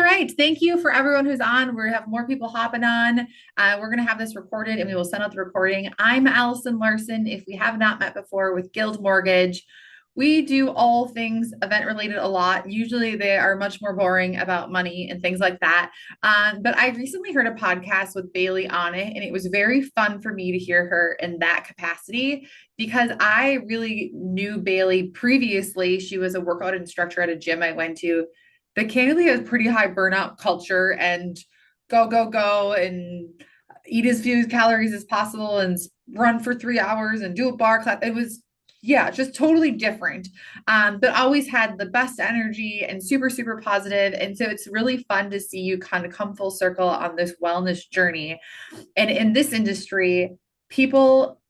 right. Thank you for everyone who's on. We have more people hopping on. We're going to have this recorded and we will send out the recording. I'm Allison Larson. If we have not met before with Guild Mortgage, we do all things event related a lot. Usually they are much more boring about money and things like that. But I recently heard a podcast with Bailey on it, and it was very fun for me to hear her in that capacity because I really knew Bailey previously. She was a workout instructor at a gym I went to that candidly has pretty high burnout culture and go, go, go and eat as few calories as possible and run for 3 hours and do a bar class. It was, yeah, just totally different. But always had the best energy and super, super positive. And so it's really fun to see you kind of come full circle on this wellness journey. And in this industry, people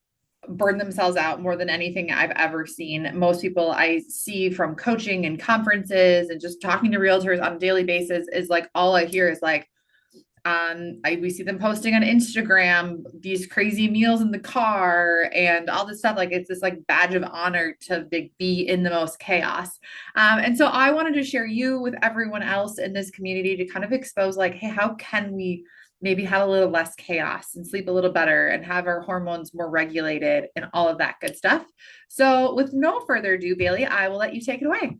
burn themselves out more than anything I've ever seen. Most people I see from coaching and conferences and just talking to realtors on a daily basis is like all I hear is like, we see them posting on Instagram these crazy meals in the car and all this stuff. Like it's this like badge of honor to be in the most chaos. And so I wanted to share you with everyone else in this community to kind of expose like, hey, how can we maybe have a little less chaos and sleep a little better and have our hormones more regulated and all of that good stuff. So with no further ado, Bailey, I will let you take it away.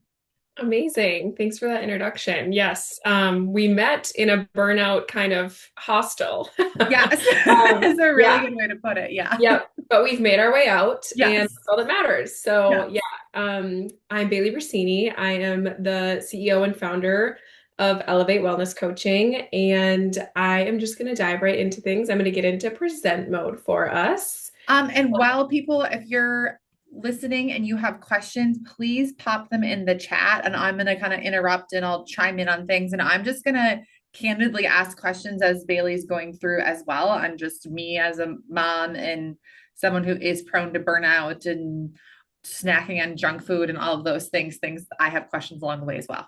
Amazing. Thanks for that introduction. Yes, we met in a burnout kind of hostel. Yes, Um, is a really yeah, good way to put it. Yeah. yep. But we've made our way out, and Yes. that's all that matters. So, yeah, Yes. I'm Bailey Braccini. I am the CEO and founder of Elevate Wellness Coaching, and I am just going to dive right into things. I'm going to get into present mode for us. And while people, if you're listening and you have questions, please pop them in the chat and I'm going to kind of interrupt and I'll chime in on things. And I'm just going to candidly ask questions as Bailey's going through as well. I'm just me as a mom and someone who is prone to burnout and snacking on junk food and all of those things I have questions along the way as well.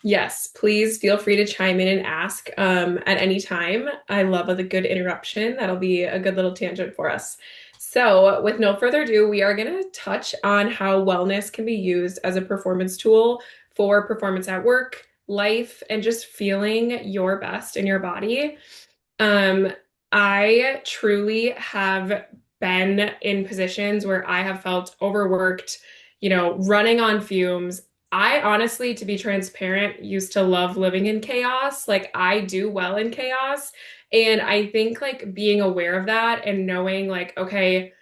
Yes, please feel free to chime in and ask at any time. I love a good interruption. That'll be a good little tangent for us. So, with no further ado, we are going to touch on how wellness can be used as a performance tool for performance at work, life, and just feeling your best in your body. Um, I truly have been in positions where I have felt overworked, running on fumes. I honestly, to be transparent, used to love living in chaos. Like I do well in chaos. And I think like being aware of that and knowing like, okay,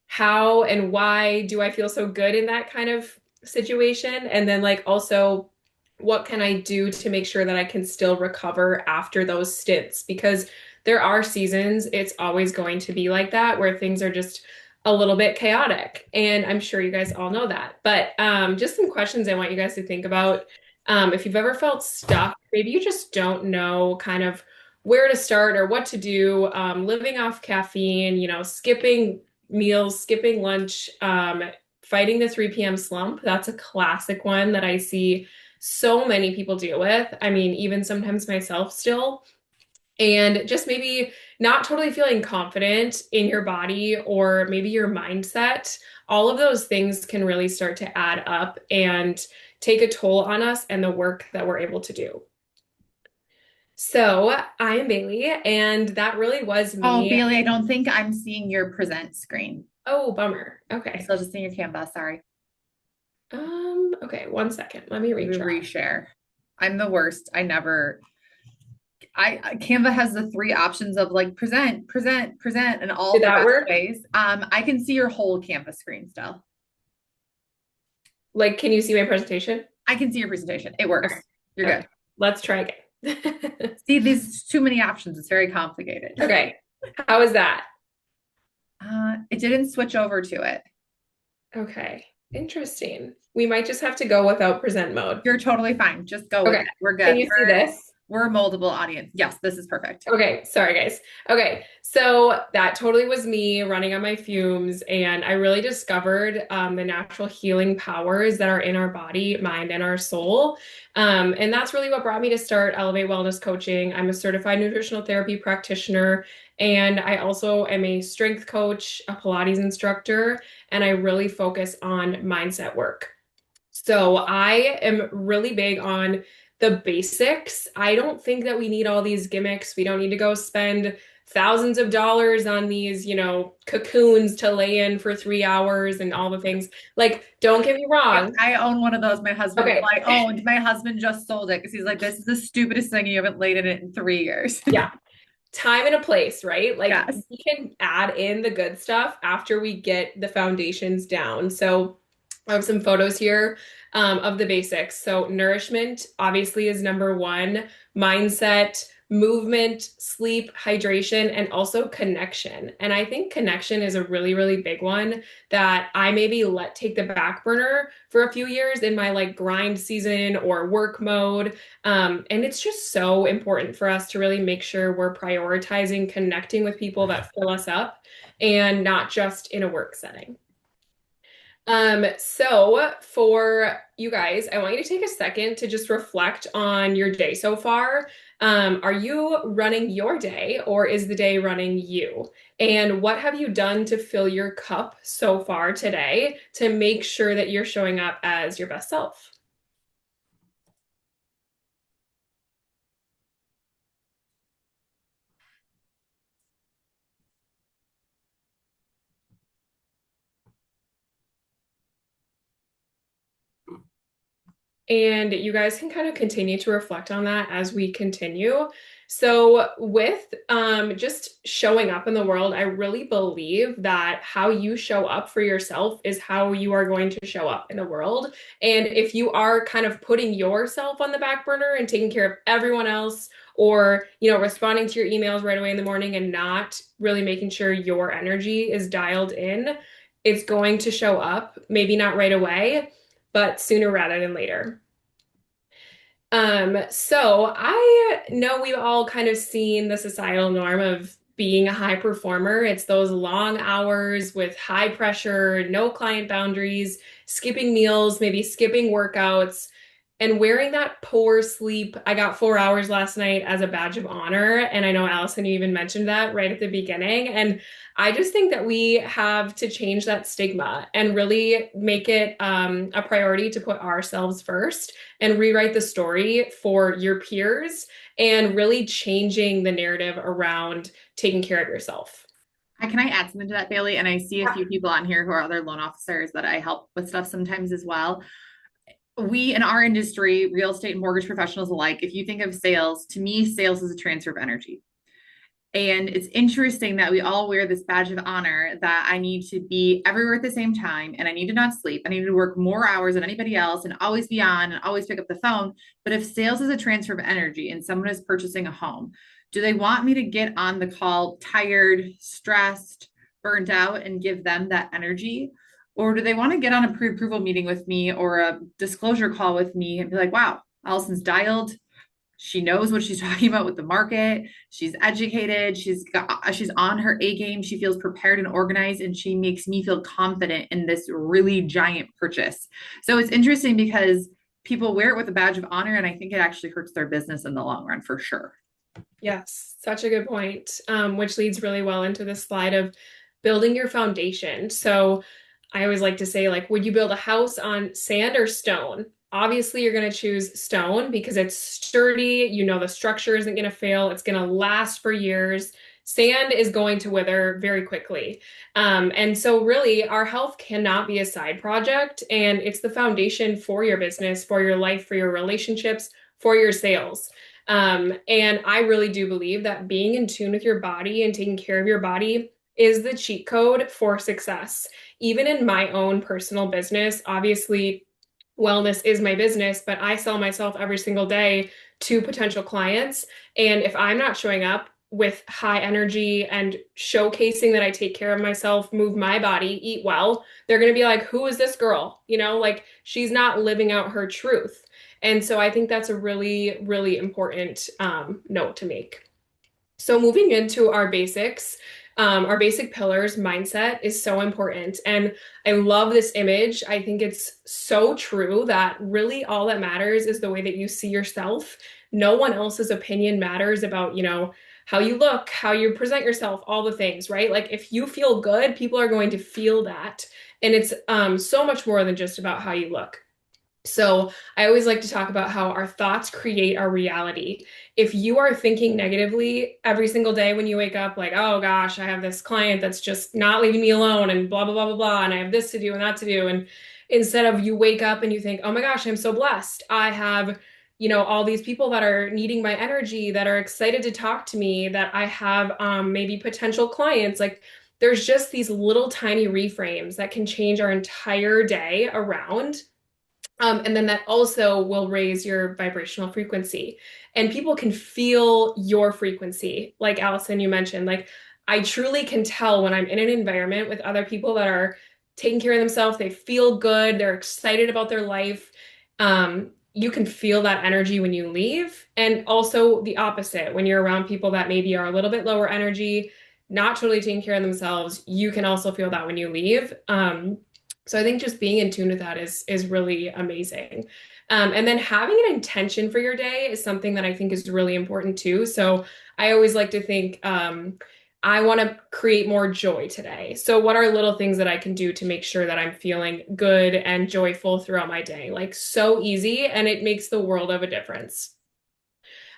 how and why do I feel so good in that kind of situation? And then like also what can I do to make sure that I can still recover after those stints? Because there are seasons, it's always going to be like that where things are just a little bit chaotic. And I'm sure you guys all know that. But just some questions I want you guys to think about. If you've ever felt stuck, maybe you just don't know kind of where to start or what to do, living off caffeine, skipping meals, skipping lunch, fighting the 3 p.m. slump. That's a classic one that I see so many people deal with. I mean, even sometimes myself still. And just maybe not totally feeling confident in your body or maybe your mindset. All of those things can really start to add up and take a toll on us and the work that we're able to do. So I am Bailey, and that really was Oh, me. Bailey, I don't think I'm seeing your present screen. Oh, bummer. I'm Okay. still just seeing your Canva. Sorry. Okay, 1 second. Let me Maybe retry. reshare. I'm the worst. Canva has the three options of like present, present, present, and all Did the that best work? ways. I can see your whole Canva screen still. Like, can you see my presentation? I can see your presentation. It works. Okay. You're Okay. good. Let's try again. See, there's too many options. It's very complicated. Okay. How is that? It didn't switch over to it. Okay. Interesting. We might just have to go without present mode. You're totally fine. Just go with Okay. it. We're Can good. you see this? We're a moldable audience. Yes, this is perfect. Okay, sorry guys. Okay, so that totally was me running on my fumes, and I really discovered the natural healing powers that are in our body, mind, and our soul. And that's really what brought me to start Elevate Wellness Coaching. I'm a certified nutritional therapy practitioner, and I also am a strength coach, a Pilates instructor, and I really focus on mindset work. So I am really big on the basics. I don't think that we need all these gimmicks. We don't need to go spend thousands of dollars on these, cocoons to lay in for 3 hours and all the things. Like, don't get me wrong. I own one of those. Okay. My husband just sold it because he's like, this is the stupidest thing. You haven't laid in it in 3 years. Yeah. Time and a place, right? Like Yes. we can add in the good stuff after we get the foundations down. So I have some photos here of the basics. So nourishment obviously is number one, mindset, movement, sleep, hydration, and also connection. And I think connection is a really, really big one that I maybe let take the back burner for a few years in my like grind season or work mode. And it's just so important for us to really make sure we're prioritizing connecting with people that fill us up and not just in a work setting. So for you guys, I want you to take a second to just reflect on your day so far. Are you running your day or is the day running you? And what have you done to fill your cup so far today to make sure that you're showing up as your best self? And you guys can kind of continue to reflect on that as we continue. So, with just showing up in the world, I really believe that how you show up for yourself is how you are going to show up in the world. And if you are kind of putting yourself on the back burner and taking care of everyone else, or responding to your emails right away in the morning and not really making sure your energy is dialed in, it's going to show up, maybe not right away, but sooner rather than later. So I know we've all kind of seen the societal norm of being a high performer. It's those long hours with high pressure, no client boundaries, skipping meals, maybe skipping workouts, and wearing that poor sleep. I got 4 hours last night as a badge of honor. And I know Allison, you even mentioned that right at the beginning. And I just think that we have to change that stigma and really make it a priority to put ourselves first and rewrite the story for your peers and really changing the narrative around taking care of yourself. Can I add something to that, Bailey? And I see a few people on here who are other loan officers that I help with stuff sometimes as well. We in our industry, real estate and mortgage professionals alike, if you think of sales, to me, sales is a transfer of energy. And it's interesting that we all wear this badge of honor that I need to be everywhere at the same time and I need to not sleep. I need to work more hours than anybody else and always be on and always pick up the phone. But if sales is a transfer of energy and someone is purchasing a home, do they want me to get on the call tired, stressed, burnt out and give them that energy? Or do they want to get on a pre approval meeting with me or a disclosure call with me and be like, wow, Allison's dialed, she knows what she's talking about with the market. She's educated. She's on her A game. She feels prepared and organized, and she makes me feel confident in this really giant purchase. So it's interesting because people wear it with a badge of honor, and I think it actually hurts their business in the long run for sure. Yes, such a good point, which leads really well into the slide of building your foundation. So I always like to say, like, would you build a house on sand or stone? Obviously, you're going to choose stone because it's sturdy. You know the structure isn't going to fail. It's going to last for years. Sand is going to wither very quickly. And so, really, our health cannot be a side project, and it's the foundation for your business, for your life, for your relationships, for your sales. And I really do believe that being in tune with your body and taking care of your body is the cheat code for success. Even in my own personal business, obviously, wellness is my business, but I sell myself every single day to potential clients. And if I'm not showing up with high energy and showcasing that I take care of myself, move my body, eat well, they're going to be like, who is this girl? Like she's not living out her truth. And so I think that's a really, really important note to make. So moving into our basic pillars, mindset is so important. And I love this image. I think it's so true that really all that matters is the way that you see yourself. No one else's opinion matters about, how you look, how you present yourself, all the things, right? Like if you feel good, people are going to feel that. And it's so much more than just about how you look. So I always like to talk about how our thoughts create our reality. If you are thinking negatively every single day when you wake up, like, oh gosh, I have this client that's just not leaving me alone and blah, blah, blah, blah, blah, and I have this to do and that to do. And instead of you wake up and you think, oh my gosh, I'm so blessed. I have, all these people that are needing my energy, that are excited to talk to me, that I have maybe potential clients. Like there's just these little tiny reframes that can change our entire day around. And then that also will raise your vibrational frequency. And people can feel your frequency. Like Allison, you mentioned, like I truly can tell when I'm in an environment with other people that are taking care of themselves, they feel good, they're excited about their life. You can feel that energy when you leave. And also the opposite, when you're around people that maybe are a little bit lower energy, not totally taking care of themselves, you can also feel that when you leave. So I think just being in tune with that is really amazing. And then having an intention for your day is something that I think is really important too. So I always like to think, I want to create more joy today. So what are little things that I can do to make sure that I'm feeling good and joyful throughout my day? Like so easy, and it makes the world of a difference.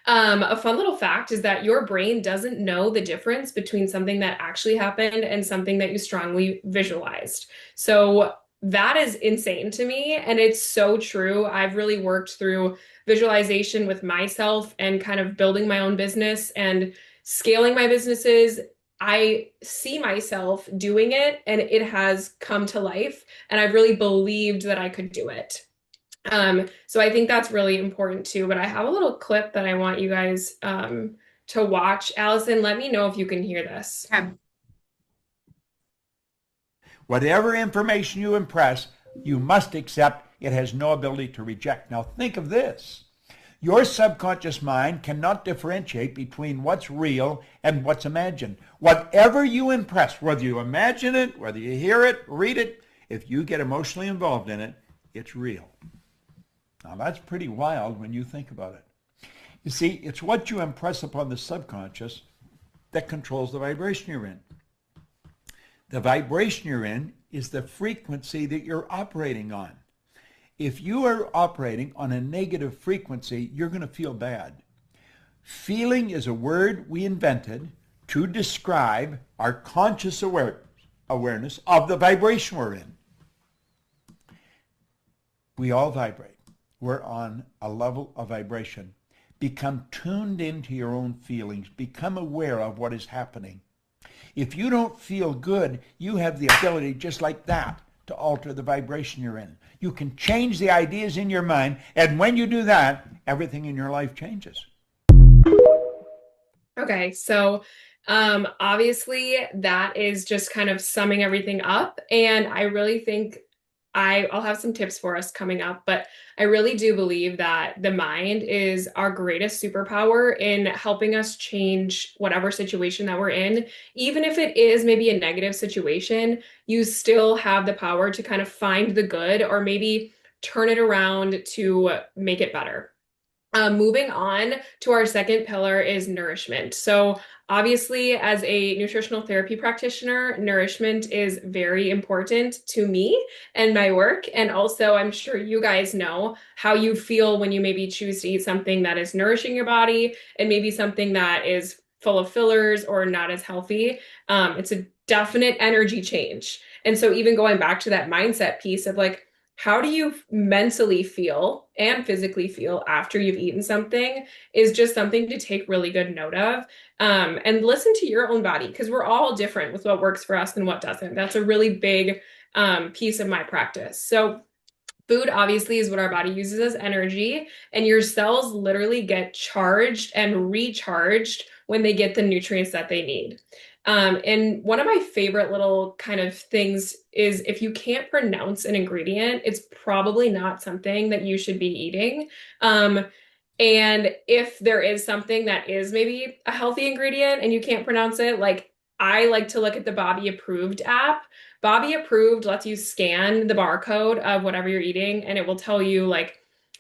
A fun little fact is that your brain doesn't know the difference between something that actually happened and something that you strongly visualized. So that is insane to me. And it's so true. I've really worked through visualization with myself and kind of building my own business and scaling my businesses. I see myself doing it and it has come to life. And I really believed that I could do it. So I think that's really important too. But I have a little clip that I want you guys to watch. Allison, let me know if you can hear this. Okay. Whatever information you impress, you must accept. It has no ability to reject. Now think of this. Your subconscious mind cannot differentiate between what's real and what's imagined. Whatever you impress, whether you imagine it, whether you hear it, read it, if you get emotionally involved in it, it's real. Now that's pretty wild when you think about it. You see, it's what you impress upon the subconscious that controls the vibration you're in. The vibration you're in is the frequency that you're operating on. If you are operating on a negative frequency, you're going to feel bad. Feeling is a word we invented to describe our conscious awareness of the vibration we're in. We all vibrate. We're on a level of vibration. Become tuned into your own feelings. Become aware of what is happening. If you don't feel good, you have the ability just like that to alter the vibration you're in. You can change the ideas in your mind, and when you do that, everything in your life changes. Okay, so obviously that is just kind of summing everything up. And I really think I'll have some tips for us coming up, but I really do believe that the mind is our greatest superpower in helping us change whatever situation that we're in. Even if it is maybe a negative situation, you still have the power to kind of find the good or maybe turn it around to make it better. Moving on to our second pillar is nourishment. So, obviously, as a nutritional therapy practitioner, nourishment is very important to me and my work. And also, I'm sure you guys know how you feel when you maybe choose to eat something that is nourishing your body and maybe something that is full of fillers or not as healthy. It's a definite energy change. And so, even going back to that mindset piece of like, how do you mentally feel and physically feel after you've eaten something is just something to take really good note of, and listen to your own body because we're all different with what works for us and what doesn't. That's a really big piece of my practice. So food obviously is what our body uses as energy, and your cells literally get charged and recharged when they get the nutrients that they need. And one of my favorite little kind of things is if you can't pronounce an ingredient, it's probably not something that you should be eating. And if there is something that is maybe a healthy ingredient and you can't pronounce it, like I like to look at the Bobby Approved app. Bobby Approved lets you scan the barcode of whatever you're eating, and it will tell you like,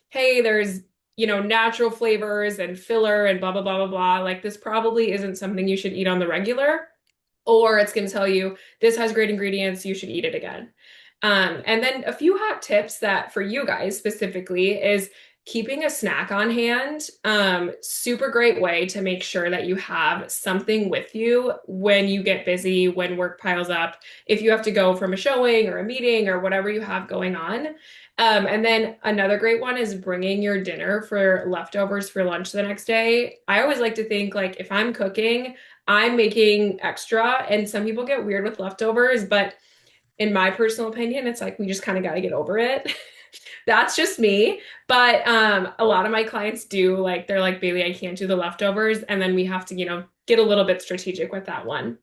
hey, there's natural flavors and filler and blah, blah, blah, blah, blah. Like this probably isn't something you should eat on the regular, or it's going to tell you this has great ingredients, you should eat it again. And then a few hot tips that for you guys specifically is keeping a snack on hand. Super great way to make sure that you have something with you when you get busy, when work piles up, if you have to go from a showing or a meeting or whatever you have going on. And then another great one is bringing your dinner for leftovers for lunch the next day. I always like to think like if I'm cooking, I'm making extra, and some people get weird with leftovers, but in my personal opinion, it's like we just kind of got to get over it. That's just me. But a lot of my clients do like they're like, Bailey, I can't do the leftovers. And then we have to, get a little bit strategic with that one.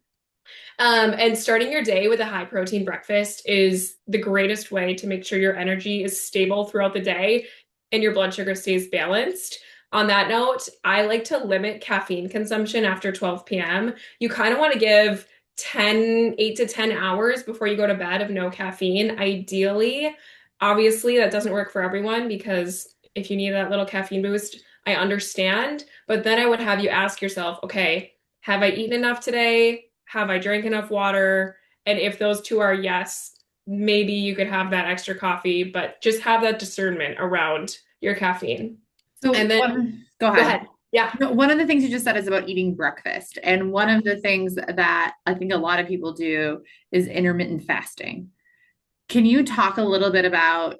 And starting your day with a high protein breakfast is the greatest way to make sure your energy is stable throughout the day and your blood sugar stays balanced. On that note, I like to limit caffeine consumption after 12 p.m. You kind of want to give 8 to 10 hours before you go to bed of no caffeine. Ideally, obviously, that doesn't work for everyone because if you need that little caffeine boost, I understand. But then I would have you ask yourself, okay, have I eaten enough today? Have I drank enough water? And if those two are yes, maybe you could have that extra coffee, but just have that discernment around your caffeine. So And then go go ahead. ahead. Yeah. No, one of the things you just said is about eating breakfast. And one of the things that I think a lot of people do is intermittent fasting. Can you talk a little bit about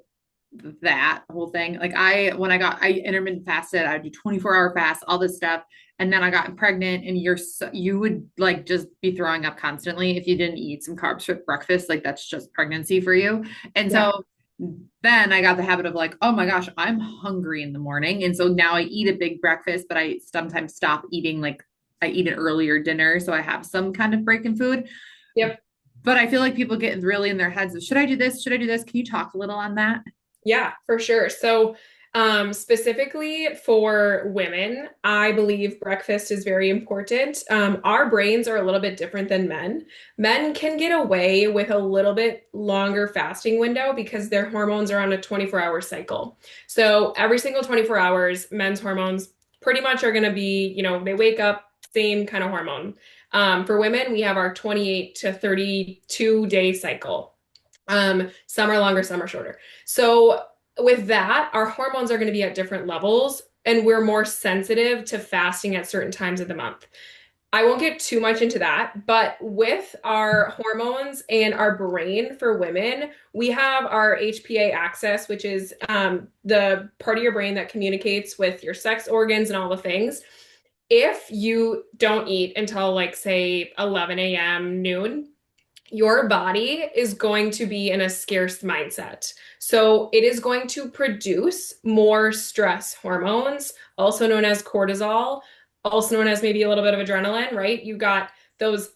that whole thing? Like when I intermittent fasted, I would do 24-hour fast, all this stuff. And then I got pregnant and you would like just be throwing up constantly if you didn't eat some carbs for breakfast. Like that's just pregnancy for you. And Yeah. so then I got the habit of like, oh my gosh, I'm hungry in the morning. And so now I eat a big breakfast, but I sometimes stop eating, like I eat an earlier dinner. So I have some kind of break in food. Yep. But I feel like people get really in their heads of, should I do this? Should I do this? Can you talk a little on that? Yeah, for sure. So, specifically for women, I believe breakfast is very important. Our brains are a little bit different than men. Men can get away with a little bit longer fasting window because their hormones are on a 24-hour cycle. So, every single 24 hours, men's hormones pretty much are going to be, they wake up, same kind of hormone. For women, we have our 28 to 32 day cycle. Some are longer, some are shorter. So with that, our hormones are going to be at different levels, and we're more sensitive to fasting at certain times of the month. I won't get too much into that, but with our hormones and our brain for women, we have our HPA axis, which is the part of your brain that communicates with your sex organs and all the things. If you don't eat until like say 11 a.m. noon, your body is going to be in a scarce mindset. So it is going to produce more stress hormones, also known as cortisol, also known as maybe a little bit of adrenaline, right? You got those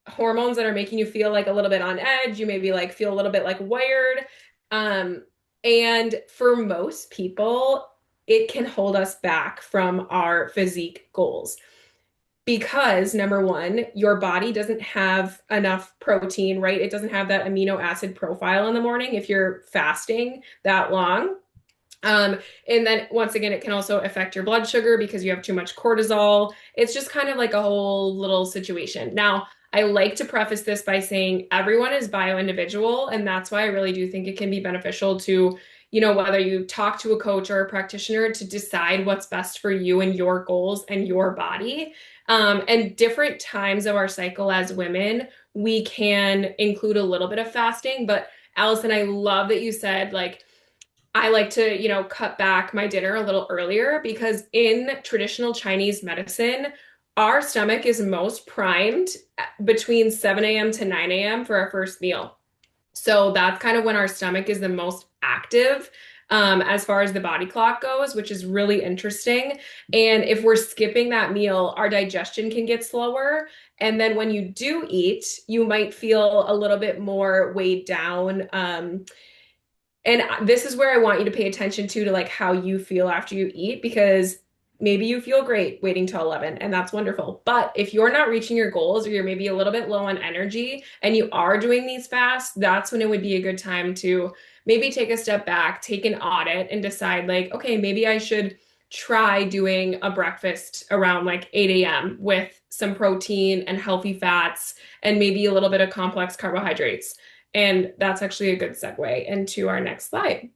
hormones that are making you feel like a little bit on edge. You maybe like feel a little bit like wired. And for most people, it can hold us back from our physique goals because number one, your body doesn't have enough protein, right? It doesn't have that amino acid profile in the morning if you're fasting that long. And then once again, it can also affect your blood sugar because you have too much cortisol. It's just kind of like a whole little situation. Now, I like to preface this by saying everyone is bio-individual, and that's why I really do think it can be beneficial to, whether you talk to a coach or a practitioner to decide what's best for you and your goals and your body. And different times of our cycle as women, we can include a little bit of fasting. But Allison, I love that you said like, I like to, cut back my dinner a little earlier because in traditional Chinese medicine, our stomach is most primed between 7 a.m. to 9 a.m. for our first meal. So that's kind of when our stomach is the most active as far as the body clock goes, which is really interesting. And if we're skipping that meal, our digestion can get slower. And then when you do eat, you might feel a little bit more weighed down. And this is where I want you to pay attention to like how you feel after you eat, because maybe you feel great waiting till 11 and that's wonderful. But if you're not reaching your goals or you're maybe a little bit low on energy and you are doing these fasts, that's when it would be a good time to maybe take a step back, take an audit and decide like, okay, maybe I should try doing a breakfast around like 8 a.m. with some protein and healthy fats and maybe a little bit of complex carbohydrates. And that's actually a good segue into our next slide.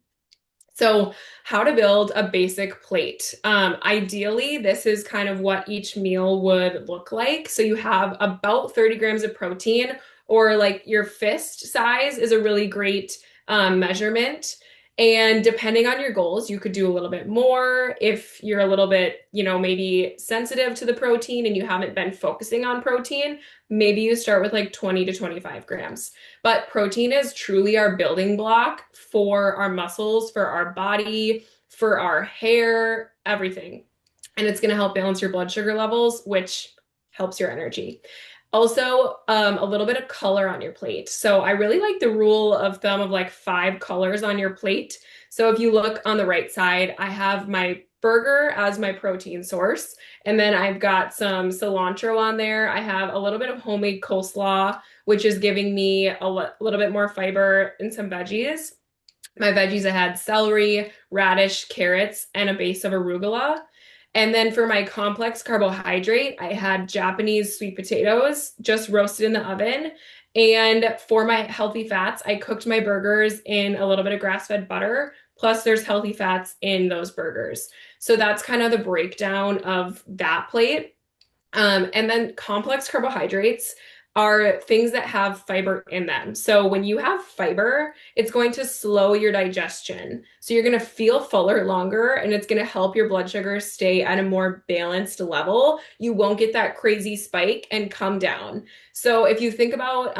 So, how to build a basic plate. Ideally, this is kind of what each meal would look like. So, you have about 30 grams of protein, or like your fist size is a really great measurement. And depending on your goals, you could do a little bit more. If you're a little bit, maybe sensitive to the protein and you haven't been focusing on protein, maybe you start with like 20 to 25 grams. But protein is truly our building block for our muscles, for our body, for our hair, everything. And it's going to help balance your blood sugar levels, which helps your energy. Also, a little bit of color on your plate. So I really like the rule of thumb of like 5 colors on your plate. So if you look on the right side, I have my burger as my protein source. And then I've got some cilantro on there. I have a little bit of homemade coleslaw, which is giving me a little bit more fiber and some veggies. My veggies, I had celery, radish, carrots, and a base of arugula. And then for my complex carbohydrate, I had Japanese sweet potatoes just roasted in the oven. And for my healthy fats, I cooked my burgers in a little bit of grass-fed butter. Plus, there's healthy fats in those burgers. So that's kind of the breakdown of that plate. And then complex carbohydrates are things that have fiber in them. So when you have fiber, it's going to slow your digestion. So you're going to feel fuller longer, and it's going to help your blood sugar stay at a more balanced level. You won't get that crazy spike and come down. So if you think about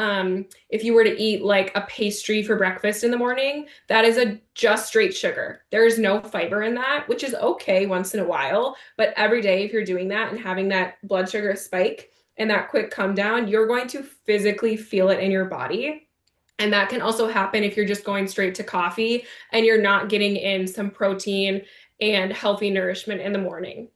if you were to eat like a pastry for breakfast in the morning, that is just straight sugar. There's no fiber in that, which is okay once in a while. But every day, if you're doing that and having that blood sugar spike, and that quick come down, you're going to physically feel it in your body. And that can also happen if you're just going straight to coffee and you're not getting in some protein and healthy nourishment in the morning.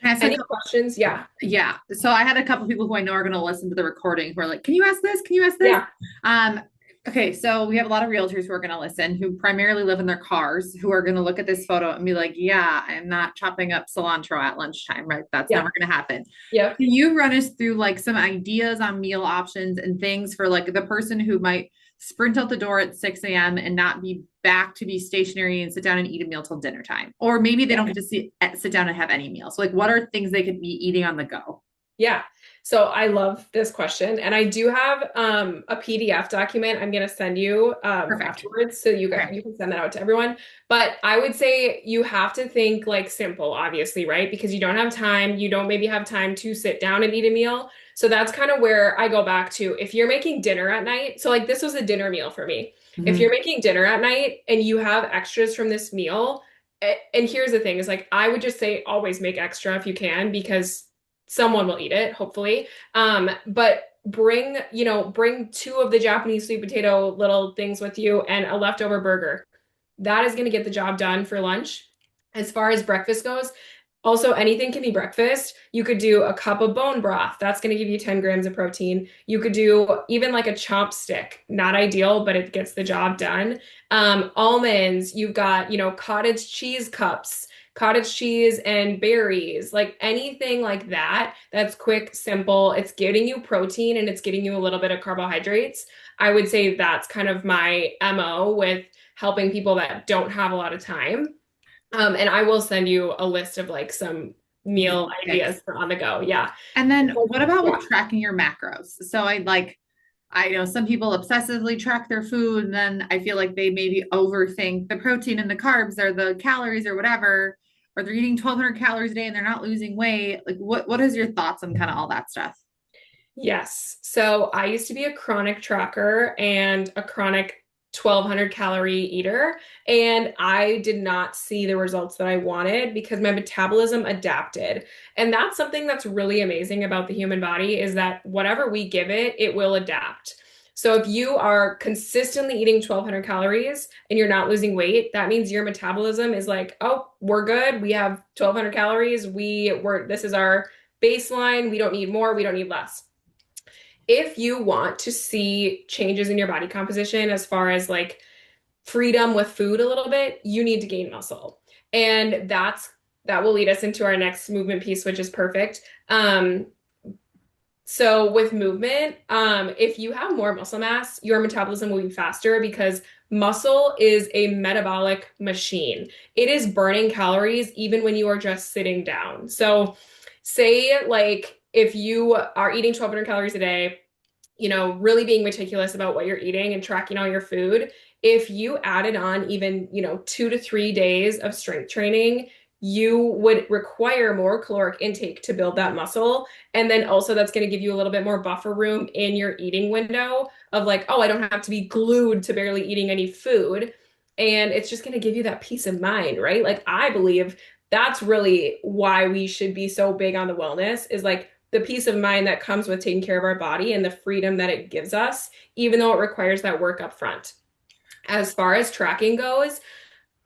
Any questions? Yeah. Yeah. So I had a couple people who I know are going to listen to the recording who are like, can you ask this? Can you ask this? Yeah. Okay, so we have a lot of realtors who are going to listen, who primarily live in their cars, who are going to look at this photo and be like, yeah, I'm not chopping up cilantro at lunchtime, right? That's never going to happen. Yeah. Can you run us through like some ideas on meal options and things for like the person who might sprint out the door at 6 a.m. and not be back to be stationary and sit down and eat a meal till dinner time? Or maybe they don't get to sit down and have any meals. So like, what are things they could be eating on the go? Yeah. So I love this question. And I do have a PDF document I'm going to send you afterwards. So you can send that out to everyone. But I would say you have to think like simple, obviously, right? Because you don't have time. You don't maybe have time to sit down and eat a meal. So that's kind of where I go back to if you're making dinner at night. So like this was a dinner meal for me. Mm-hmm. If you're making dinner at night and you have extras from this meal, and here's the thing is like, I would just say always make extra if you can, because someone will eat it, hopefully. But bring 2 of the Japanese sweet potato little things with you and a leftover burger. That is going to get the job done for lunch. As far as breakfast goes, also anything can be breakfast. You could do a cup of bone broth. That's going to give you 10 grams of protein. You could do even like a chomp stick. Not ideal, but it gets the job done. Almonds, you've got, cottage cheese cups, cottage cheese and berries, like anything like that. That's quick, simple. It's getting you protein and it's getting you a little bit of carbohydrates. I would say that's kind of my MO with helping people that don't have a lot of time. And I will send you a list of like some meal ideas for on the go. Yeah. And then what about with tracking your macros? So I know some people obsessively track their food, and then I feel like they maybe overthink the protein and the carbs or the calories or whatever, or they're eating 1,200 calories a day and they're not losing weight. Like what is your thoughts on kind of all that stuff? Yes. So I used to be a chronic tracker and a chronic 1,200 calorie eater, and I did not see the results that I wanted because my metabolism adapted. And that's something that's really amazing about the human body, is that whatever we give it, it will adapt. So if you are consistently eating 1,200 calories and you're not losing weight, that means your metabolism is like, oh, we're good. We have 1,200 calories. This is our baseline. We don't need more. We don't need less. If you want to see changes in your body composition as far as like freedom with food a little bit, you need to gain muscle. And that will lead us into our next movement piece, which is perfect. So with movement, if you have more muscle mass, your metabolism will be faster because muscle is a metabolic machine. It is burning calories even when you are just sitting down. So say like if you are eating 1,200 calories a day, really being meticulous about what you're eating and tracking all your food. If you added on even, 2 to 3 days of strength training, you would require more caloric intake to build that muscle. And then also that's going to give you a little bit more buffer room in your eating window of like, oh, I don't have to be glued to barely eating any food. And it's just going to give you that peace of mind, right? Like I believe that's really why we should be so big on the wellness is like the peace of mind that comes with taking care of our body and the freedom that it gives us, even though it requires that work up front. As far as tracking goes,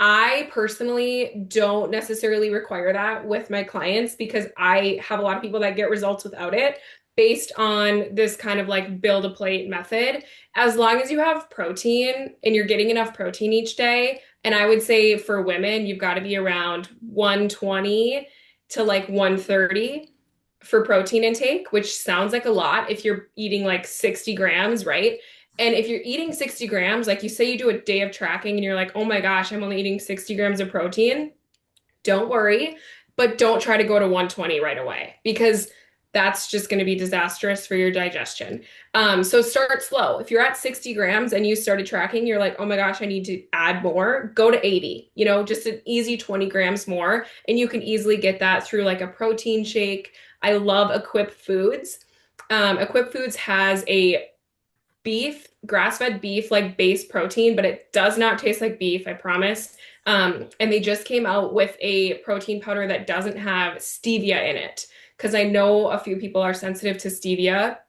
I personally don't necessarily require that with my clients because I have a lot of people that get results without it based on this kind of like build a plate method. As long as you have protein and you're getting enough protein each day, and I would say for women, you've got to be around 120 to like 130 for protein intake, which sounds like a lot if you're eating like 60 grams, right? And if you're eating 60 grams, like you say you do a day of tracking and you're like, oh my gosh, I'm only eating 60 grams of protein, don't worry, but don't try to go to 120 right away because that's just going to be disastrous for your digestion. So start slow. If you're at 60 grams and you started tracking, you're like, oh my gosh, I need to add more, go to 80, just an easy 20 grams more. And you can easily get that through like a protein shake. I love Equip Foods. Equip Foods has a grass-fed beef, like base protein, but it does not taste like beef, I promise. And they just came out with a protein powder that doesn't have stevia in it because I know a few people are sensitive to stevia.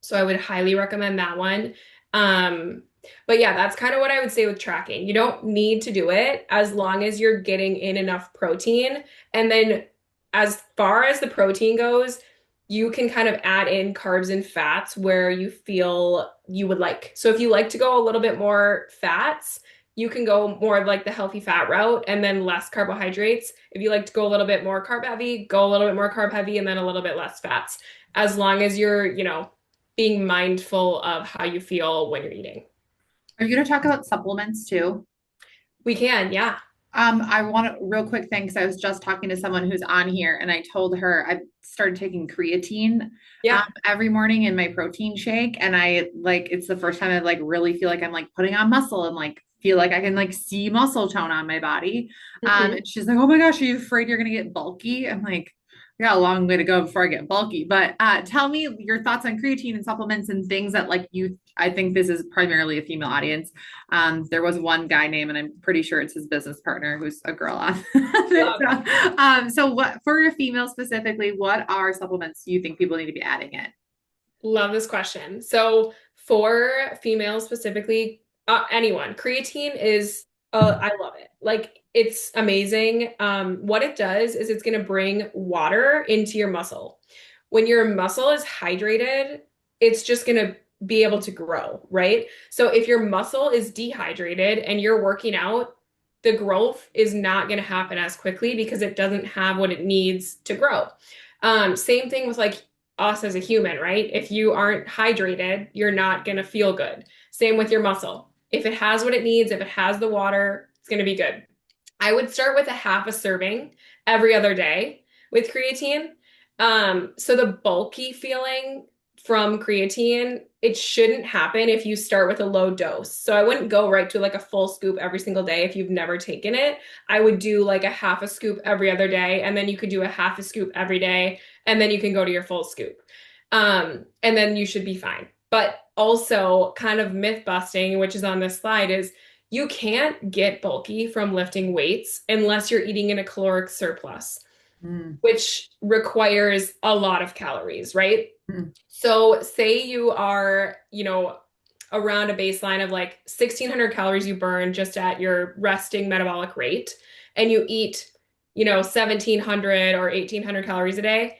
So I would highly recommend that one. But yeah, that's kind of what I would say with tracking. You don't need to do it as long as you're getting in enough protein. And then as far as the protein goes, you can kind of add in carbs and fats where you feel you would like. So if you like to go a little bit more fats, you can go more of like the healthy fat route and then less carbohydrates. If you like to go a little bit more carb heavy, go a little bit more carb heavy and then a little bit less fats. As long as you're, being mindful of how you feel when you're eating. Are you going to talk about supplements too? We can, yeah. I want a real quick thing because I was just talking to someone who's on here and I told her I started taking creatine Yeah. every morning in my protein shake. And I like it's the first time I like really feel like I'm like putting on muscle and like feel like I can like see muscle tone on my body. Mhm. And she's like, oh my gosh, are you afraid you're gonna get bulky? I'm like, I got a long way to go before I get bulky. But tell me your thoughts on creatine and supplements and things that like you I think this is primarily a female audience. There was one guy name, and I'm pretty sure it's his business partner who's a girl on it. So what for your female specifically, what are supplements you think people need to be adding in? Love this question. So for females specifically, anyone, creatine is, I love it. Like it's amazing. What it does is it's going to bring water into your muscle. When your muscle is hydrated, it's just going to be able to grow, right? So if your muscle is dehydrated and you're working out, the growth is not going to happen as quickly because it doesn't have what it needs to grow. Same thing with like us as a human, right? If you aren't hydrated, you're not going to feel good. Same with your muscle. If it has what it needs, if it has the water, it's going to be good. I would start with a half a serving every other day with creatine. So the bulky feeling from creatine, it shouldn't happen if you start with a low dose. So I wouldn't go right to like a full scoop every single day if you've never taken it. I would do like a half a scoop every other day, and then you could do a half a scoop every day, and then you can go to your full scoop. And then you should be fine. But also kind of myth busting, which is on this slide, is you can't get bulky from lifting weights unless you're eating in a caloric surplus, which requires a lot of calories, right? Mm. So say you are, around a baseline of like 1,600 calories you burn just at your resting metabolic rate, and you eat, 1,700 or 1,800 calories a day,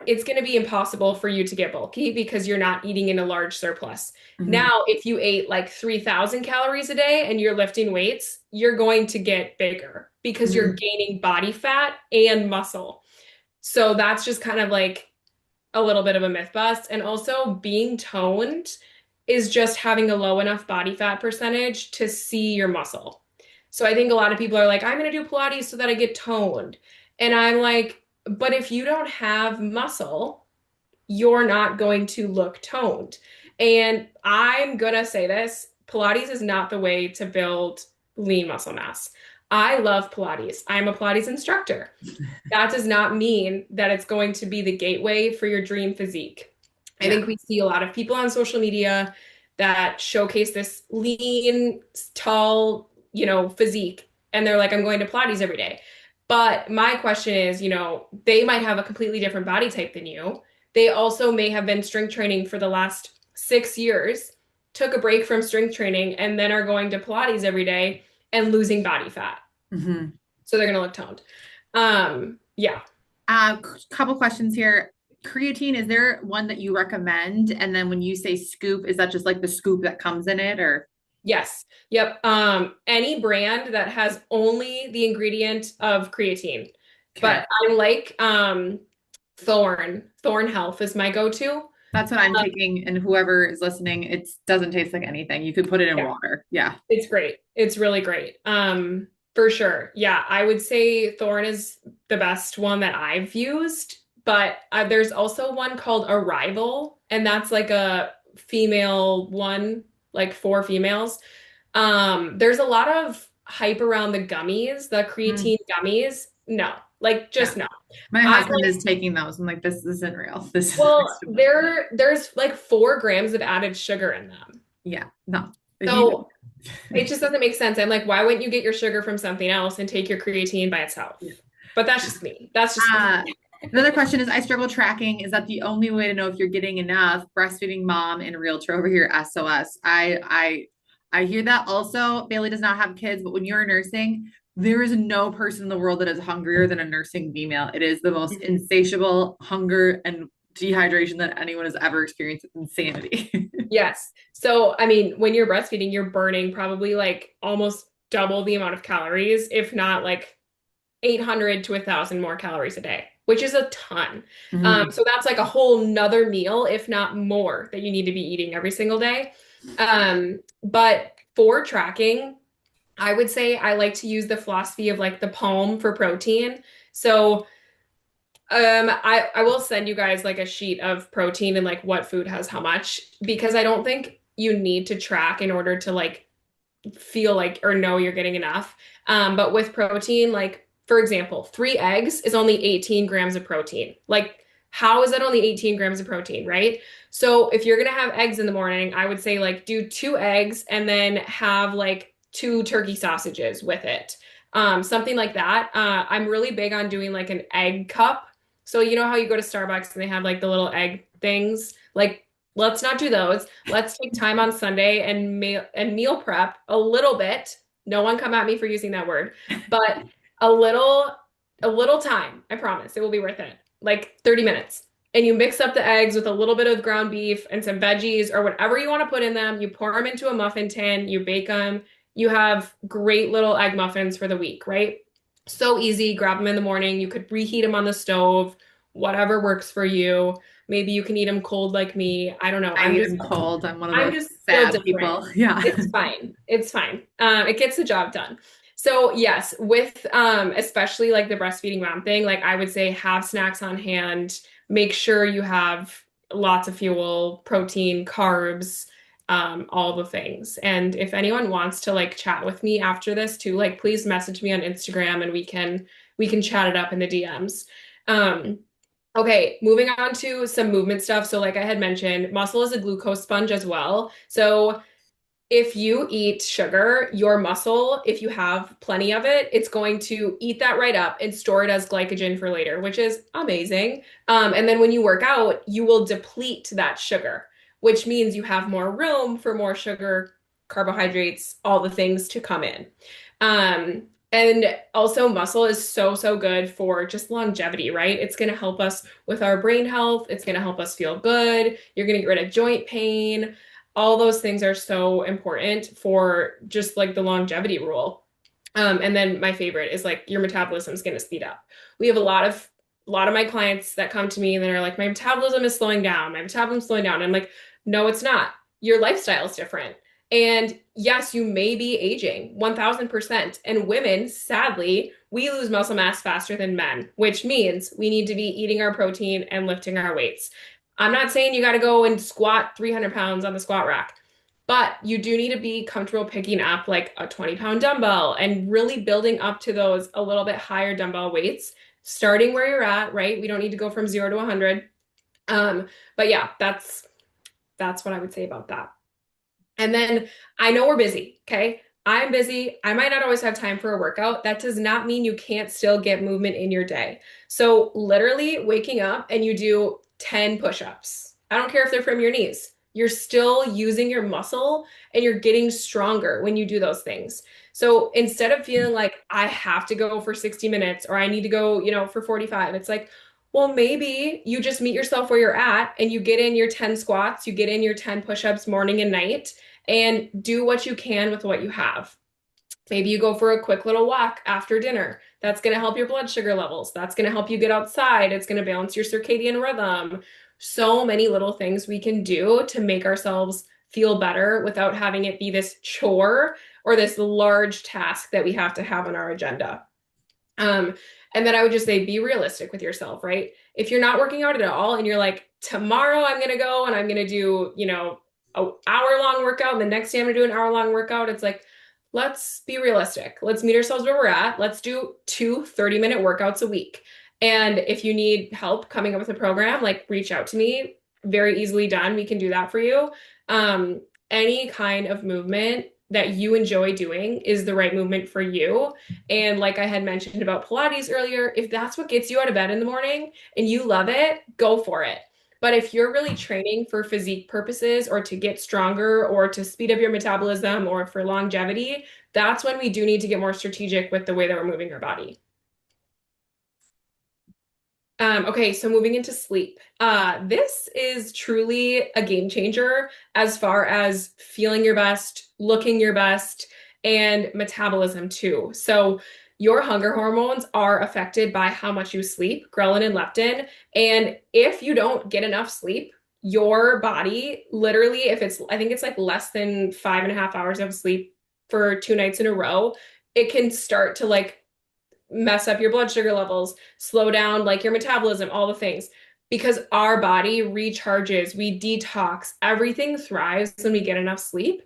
it's going to be impossible for you to get bulky because you're not eating in a large surplus. Mhm. Now, if you ate like 3,000 calories a day and you're lifting weights, you're going to get bigger because you're gaining body fat and muscle. So that's just kind of like a little bit of a myth bust. And also being toned is just having a low enough body fat percentage to see your muscle. So I think a lot of people are like, I'm going to do Pilates so that I get toned. And I'm like, but if you don't have muscle, you're not going to look toned. And I'm going to say this, Pilates is not the way to build lean muscle mass. I love Pilates. I'm a Pilates instructor. That does not mean that it's going to be the gateway for your dream physique. I Yeah. think we see a lot of people on social media that showcase this lean, tall, physique, and they're like, I'm going to Pilates every day. But my question is, they might have a completely different body type than you. They also may have been strength training for the last 6 years, took a break from strength training, and then are going to Pilates every day and losing body fat. Mm-hmm. So they're going to look toned. Yeah. Couple questions here. Creatine, is there one that you recommend? And then when you say scoop, is that just like the scoop that comes in it or? Yes. Yep. Any brand that has only the ingredient of creatine. Okay. But I like Thorne Health is my go-to. That's what I'm taking. And whoever is listening, it doesn't taste like anything. You could put it in Yeah, water. Yeah. it's great. It's really great. For sure. Yeah, I would say Thorne is the best one that I've used, but there's also one called Arrival, and that's like a female one, like for females. There's a lot of hype around the gummies, the Mm, creatine gummies. No, like yeah. just no. My I husband is taking those. I'm like, this isn't real. This is Well, there's like 4 grams of added sugar in them. yeah, no. So it just doesn't make sense. I'm like, why wouldn't you get your sugar from something else and take your creatine by itself? Yeah. But that's just me. That's just me. Another question is, I struggle tracking. Is that the only way to know if you're getting enough? Breastfeeding mom in realtor over here, SOS. I hear that also. Bailey does not have kids, but when you're nursing, there is no person in the world that is hungrier than a nursing female. It is the most insatiable hunger and dehydration that anyone has ever experienced. It's insanity. Yes. So, I mean, when you're breastfeeding, you're burning probably like almost double the amount of calories, if not like 800 to 1,000 more calories a day, which is a ton. Mhm. So that's like a whole nother meal, if not more, that you need to be eating every single day. But for tracking, I would say I like to use the philosophy of like the palm for protein. So I will send you guys like a sheet of protein and like what food has how much, because I don't think you need to track in order to like feel like or know you're getting enough. But with protein, like for example, 3 eggs is only 18 grams of protein. Like, how is that only 18 grams of protein, right? So if you're gonna have eggs in the morning, I would say like do 2 eggs and then have like 2 turkey sausages with it. Something like that. I'm really big on doing like an egg cup. So you know how you go to Starbucks and they have like the little egg things? Like, let's not do those. Let's take time on Sunday and meal prep a little bit. No one come at me for using that word, but a little a little time. I promise it will be worth it. Like 30 minutes. And you mix up the eggs with a little bit of ground beef and some veggies or whatever you want to put in them. You pour them into a muffin tin, you bake them. You have great little egg muffins for the week, right? So easy. Grab them in the morning. You could reheat them on the stove, whatever works for you. Maybe you can eat them cold like me. I don't know. I eat them cold. I'm one of I'm those just still sad different. people. Yeah. It's fine. It's fine. It gets the job done. So yes, with especially like the breastfeeding mom thing, like I would say have snacks on hand. Make sure you have lots of fuel, protein, carbs, all the things. And if anyone wants to like chat with me after this too, like please message me on Instagram and we can chat it up in the DMs. Um, Okay, moving on to some movement stuff. So, like I had mentioned, muscle is a glucose sponge as well. So, if you eat sugar, your muscle, if you have plenty of it, it's going to eat that right up and store it as glycogen for later, which is amazing. And then when you work out, you will deplete that sugar, which means you have more room for more sugar, carbohydrates, all the things to come in. Um, and also, muscle is so, so good for just longevity, right? It's going to help us with our brain health. It's going to help us feel good. You're going to get rid of joint pain. All those things are so important for just like the longevity rule. And then my favorite is like your metabolism is going to speed up. We have a lot of a lot of my clients that come to me and they're like, my metabolism is slowing down. My metabolism's slowing down. And I'm like, no, it's not. Your lifestyle is different. And yes, you may be aging 1000%. And women, sadly, we lose muscle mass faster than men, which means we need to be eating our protein and lifting our weights. I'm not saying you got to go and squat 300 pounds on the squat rack, but you do need to be comfortable picking up like a 20-pound dumbbell and really building up to those a little bit higher dumbbell weights, starting where you're at, right? We don't need to go from 0 to 100. But yeah, that's what I would say about that. And then I know we're busy, okay? I'm busy. I might not always have time for a workout. That does not mean you can't still get movement in your day. So literally waking up and you do 10 push-ups. I don't care if they're from your knees. You're still using your muscle and you're getting stronger when you do those things. So instead of feeling like I have to go for 60 minutes or I need to go, for 45, it's like, well, maybe you just meet yourself where you're at and you get in your 10 squats, you get in your 10 push-ups morning and night, and do what you can with what you have. Maybe you go for a quick little walk after dinner. That's going to help your blood sugar levels. That's going to help you get outside. It's going to balance your circadian rhythm. So many little things we can do to make ourselves feel better without having it be this chore or this large task that we have to have on our agenda. And then I would just say, be realistic with yourself, right? If you're not working out at all and you're like, tomorrow I'm going to go and I'm going to do, an hour-long workout, and the next day I'm gonna do an hour-long workout. It's like, let's be realistic. Let's meet ourselves where we're at. Let's do 2 30-minute workouts a week. And if you need help coming up with a program, like reach out to me. Very easily done. We can do that for you. Any kind of movement that you enjoy doing is the right movement for you. And like I had mentioned about Pilates earlier, if that's what gets you out of bed in the morning and you love it, go for it. But if you're really training for physique purposes or to get stronger or to speed up your metabolism or for longevity, that's when we do need to get more strategic with the way that we're moving our body. Okay, so moving into sleep. This is truly a game changer as far as feeling your best, looking your best, and metabolism too. So your hunger hormones are affected by how much you sleep, ghrelin and leptin. And if you don't get enough sleep, your body literally, I think it's like less than 5.5 hours of sleep for 2 nights in a row, it can start to like mess up your blood sugar levels, slow down like your metabolism, all the things. Because our body recharges, we detox, everything thrives when we get enough sleep.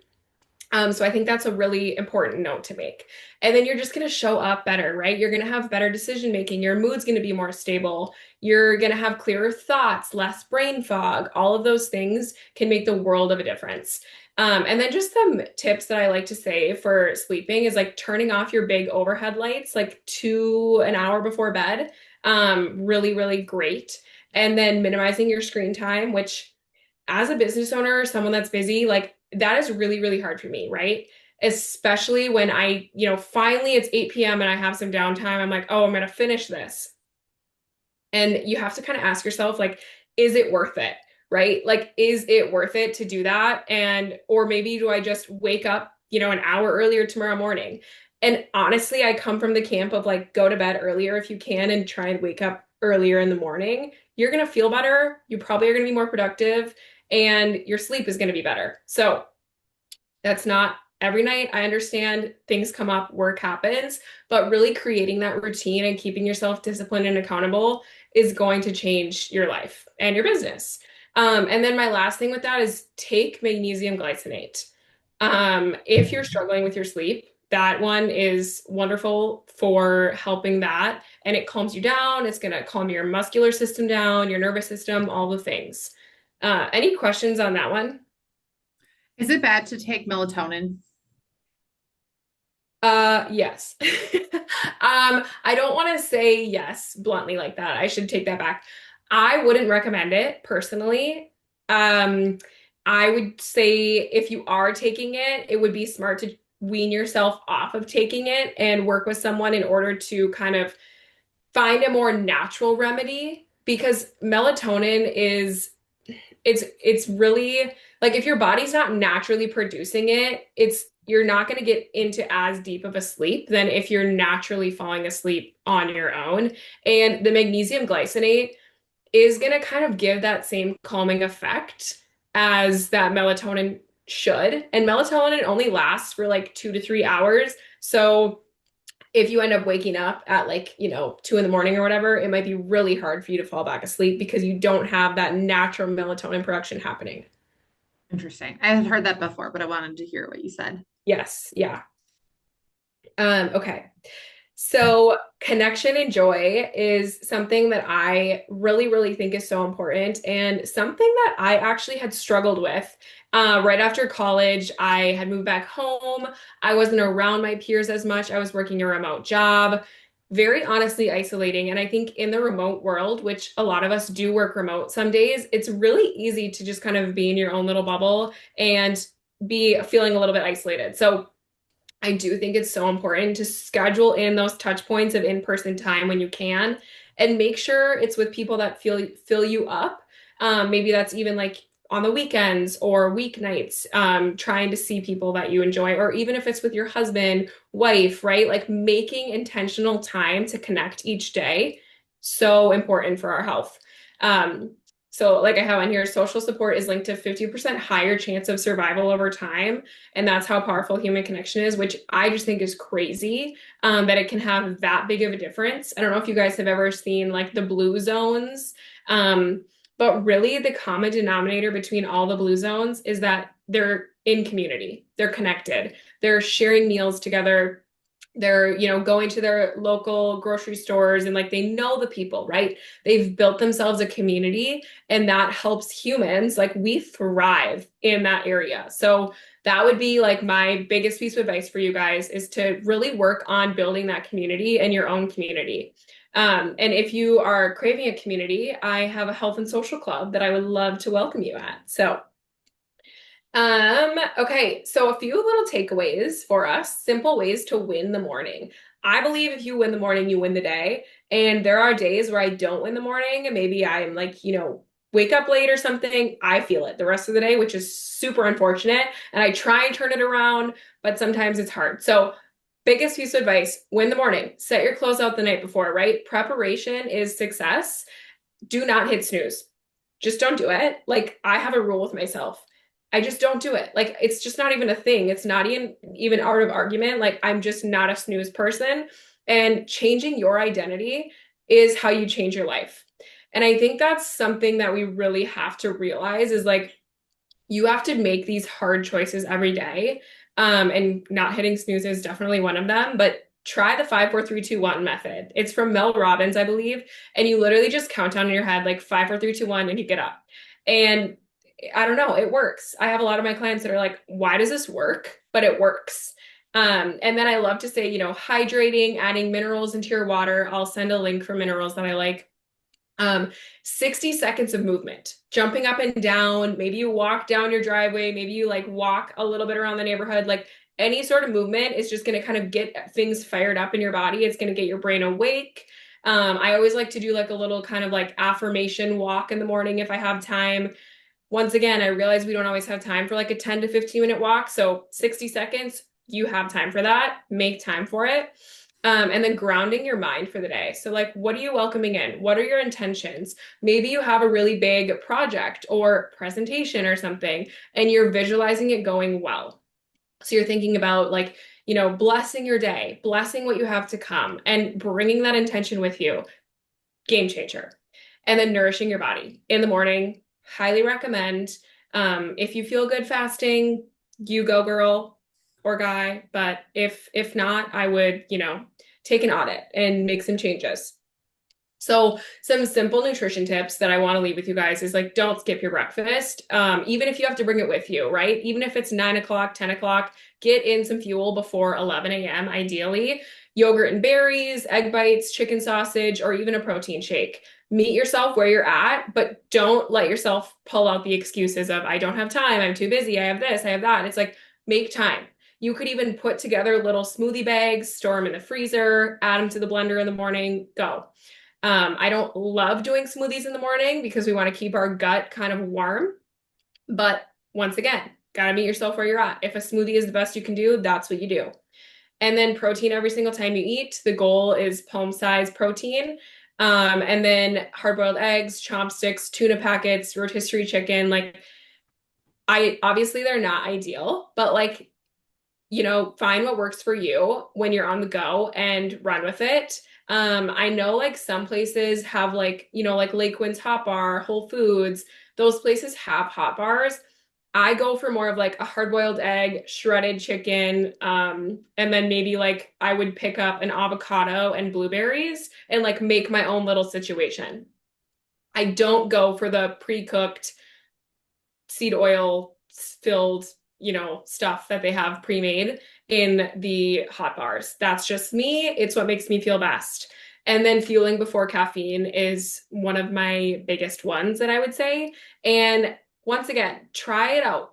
So I think that's a really important note to make. And then you're just going to show up better, right? You're going to have better decision making. Your mood's going to be more stable. You're going to have clearer thoughts, less brain fog. All of those things can make the world of a difference. And then just some tips that I like to say for sleeping is like turning off your big overhead lights like an hour before bed. Really, really great. And then minimizing your screen time, which as a business owner, someone that's busy, like that is really, really hard for me, right? Especially when finally it's 8 p.m. and I have some downtime. I'm like, oh, I'm going to finish this. And you have to kind of ask yourself, like, is it worth it? Right? Like, is it worth it to do that? Or maybe do I just wake up, an hour earlier tomorrow morning? And honestly, I come from the camp of like, go to bed earlier if you can and try and wake up earlier in the morning. You're going to feel better. You probably are going to be more productive and your sleep is going to be better. So that's not every night. I understand things come up, work happens, but really creating that routine and keeping yourself disciplined and accountable is going to change your life and your business. And then my last thing with that is take magnesium glycinate. If you're struggling with your sleep, that one is wonderful for helping that. And it calms you down. It's going to calm your muscular system down, your nervous system, all the things. Any questions on that one? Is it bad to take melatonin? Yes. I don't want to say yes bluntly like that. I should take that back. I wouldn't recommend it personally. I would say if you are taking it, it would be smart to wean yourself off of taking it and work with someone in order to kind of find a more natural remedy because melatonin it's really like if your body's not naturally producing it, you're not going to get into as deep of a sleep than if you're naturally falling asleep on your own. And the magnesium glycinate is going to kind of give that same calming effect as that melatonin should. And melatonin only lasts for like 2 to 3 hours. So if you end up waking up at like, 2 in the morning or whatever, it might be really hard for you to fall back asleep because you don't have that natural melatonin production happening. Interesting. I had heard that before, but I wanted to hear what you said. Yes. Yeah. Okay. So, connection and joy is something that I really, really think is so important, and something that I actually had struggled with. Right after college, I had moved back home. I wasn't around my peers as much. I was working a remote job, very honestly isolating. And I think in the remote world, which a lot of us do work remote some days, it's really easy to just kind of be in your own little bubble and be feeling a little bit isolated. So, I do think it's so important to schedule in those touch points of in-person time when you can, and make sure it's with people that fill you up. Maybe that's even like on the weekends or weeknights, trying to see people that you enjoy, or even if it's with your husband, wife, right? Like making intentional time to connect each day, so important for our health. Um, so like I have on here, social support is linked to 50% higher chance of survival over time. And that's how powerful human connection is, which I just think is crazy, that it can have that big of a difference. I don't know if you guys have ever seen like the blue zones, but really the common denominator between all the blue zones is that they're in community, they're connected, they're sharing meals together. They're, going to their local grocery stores and like they know the people, right? They've built themselves a community, and that helps humans. Like we thrive in that area. So that would be like my biggest piece of advice for you guys, is to really work on building that community and your own community. And if you are craving a community, I have a health and social club that I would love to welcome you at. So okay, so a few little takeaways for us, simple ways to win the morning. I believe if you win the morning, you win the day. And there are days where I don't win the morning, and maybe I'm like, wake up late or something. I feel it the rest of the day, which is super unfortunate. And I try and turn it around, but sometimes it's hard. So, biggest piece of advice, win the morning. Set your clothes out the night before, right? Preparation is success. Do not hit snooze. Just don't do it. Like I have a rule with myself. I just don't do it. Like it's just not even a thing. It's not even art of argument. Like I'm just not a snooze person. And changing your identity is how you change your life. And I think that's something that we really have to realize, is like you have to make these hard choices every day. And not hitting snooze is definitely one of them, but try the 5 4 3 2 1 method. It's from Mel Robbins, I believe. And you literally just count down in your head like 5 4 3 2 1 and you get up. And I don't know, it works. I have a lot of my clients that are like, why does this work? But it works. And then I love to say, hydrating, adding minerals into your water. I'll send a link for minerals that I like. 60 seconds of movement, jumping up and down. Maybe you walk down your driveway. Maybe you like walk a little bit around the neighborhood. Like any sort of movement is just going to kind of get things fired up in your body. It's going to get your brain awake. I always like to do like a little kind of like affirmation walk in the morning if I have time. Once again, I realize we don't always have time for like a 10 to 15-minute walk. So 60 seconds, you have time for that. Make time for it. And then grounding your mind for the day. So like, what are you welcoming in? What are your intentions? Maybe you have a really big project or presentation or something, and you're visualizing it going well. So you're thinking about like, blessing your day, blessing what you have to come, and bringing that intention with you. Game changer. And then nourishing your body in the morning. Highly recommend. If you feel good fasting, you go, girl or guy. But if not, I would, take an audit and make some changes. So some simple nutrition tips that I want to leave with you guys is like, don't skip your breakfast. Even if you have to bring it with you, right? Even if it's 9 o'clock, 10 o'clock, get in some fuel before 11 a.m. ideally. Yogurt and berries, egg bites, chicken sausage, or even a protein shake. Meet yourself where you're at, but don't let yourself pull out the excuses of, I don't have time, I'm too busy, I have this, I have that. It's like, make time. You could even put together little smoothie bags, store them in the freezer, add them to the blender in the morning, go. I don't love doing smoothies in the morning because we want to keep our gut kind of warm. But once again, gotta meet yourself where you're at. If a smoothie is the best you can do, that's what you do. And then protein every single time you eat. The goal is palm-sized protein. And then hard-boiled eggs, chopsticks, tuna packets, rotisserie chicken. Like, I obviously they're not ideal, but like, find what works for you when you're on the go and run with it. I know like some places have like, like Lake Wind's Hot Bar, Whole Foods, those places have hot bars. I go for more of like a hard-boiled egg, shredded chicken, and then maybe like I would pick up an avocado and blueberries and like make my own little situation. I don't go for the pre-cooked seed oil filled, stuff that they have pre-made in the hot bars. That's just me. It's what makes me feel best. And then fueling before caffeine is one of my biggest ones that I would say. And once again, try it out,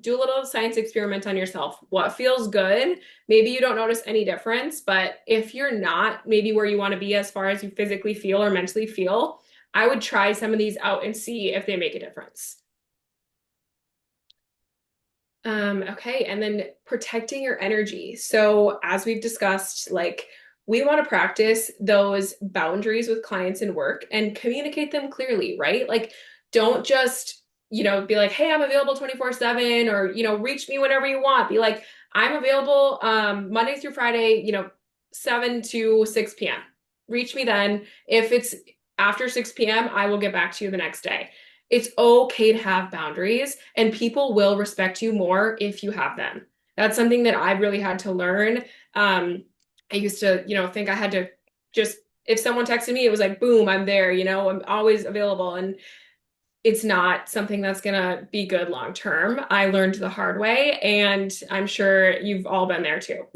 do a little science experiment on yourself. What feels good? Maybe you don't notice any difference, but if you're not maybe where you want to be as far as you physically feel or mentally feel, I would try some of these out and see if they make a difference. Okay, and then protecting your energy. So as we've discussed, like we want to practice those boundaries with clients and work and communicate them clearly, right? Like don't just, be like, hey, I'm available 24/7 or, reach me whenever you want. Be like, I'm available Monday through Friday, 7 to 6 p.m. Reach me then. If it's after 6 p.m., I will get back to you the next day. It's okay to have boundaries and people will respect you more if you have them. That's something that I've really had to learn. I used to, think I had to just, if someone texted me, it was like, boom, I'm there, I'm always available. And it's not something that's going to be good long term. I learned the hard way, and I'm sure you've all been there too.